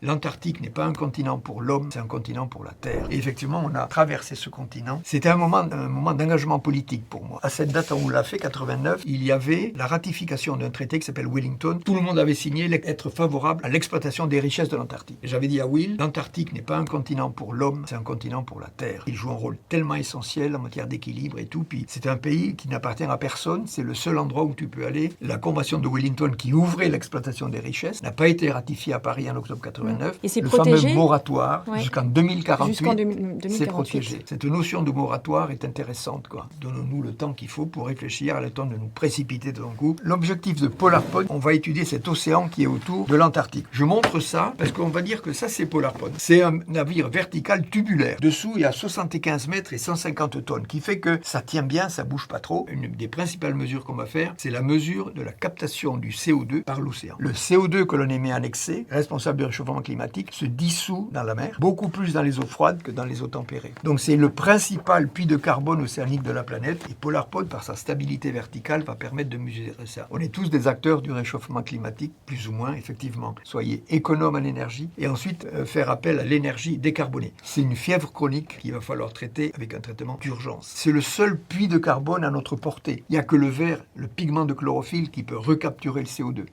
L'Antarctique n'est pas un continent pour l'homme, c'est un continent pour la Terre. Et effectivement, on a traversé ce continent. C'était un moment d'engagement politique pour moi. À cette date où on l'a fait, 89, il y avait la ratification d'un traité qui s'appelle Wellington. Tout le monde avait signé être favorable à l'exploitation des richesses de l'Antarctique. Et j'avais dit à Will, l'Antarctique n'est pas un continent pour l'homme, c'est un continent pour la Terre. Il joue un rôle tellement essentiel en matière d'équilibre et tout. Puis c'est un pays qui n'appartient à personne. C'est le seul endroit où tu peux aller. La convention de Wellington qui ouvrait l'exploitation des richesses n'a pas été ratifiée à Paris en octobre 89. Et c'est le protégé, fameux moratoire, ouais, jusqu'en 2048, jusqu'en 2048. c'est protégé. Cette notion de moratoire est intéressante, quoi. Donnons-nous le temps qu'il faut pour réfléchir, à le temps de nous précipiter de d'un coup. L'objectif de PolarPod, on va étudier cet océan qui est autour de l'Antarctique. Je montre ça parce qu'on va dire que ça, c'est PolarPod. C'est un navire vertical tubulaire. Dessous, il y a 75 mètres et 150 tonnes, qui fait que ça tient bien, ça bouge pas trop. Une des principales mesures qu'on va faire, c'est la mesure de la captation du CO2 par l'océan. Le CO2 que l'on émet en excès, responsable du réchauffement climatique, se dissout dans la mer, beaucoup plus dans les eaux froides que dans les eaux tempérées. Donc c'est le principal puits de carbone océanique de la planète, et PolarPod, par sa stabilité verticale, va permettre de mesurer ça. On est tous des acteurs du réchauffement climatique, plus ou moins, effectivement. Soyez économes en énergie, et ensuite faire appel à l'énergie décarbonée. C'est une fièvre chronique qu'il va falloir traiter avec un traitement d'urgence. C'est le seul puits de carbone à notre portée. Il n'y a que le verre, le pigment de chlorophylle, qui peut recapturer le CO2.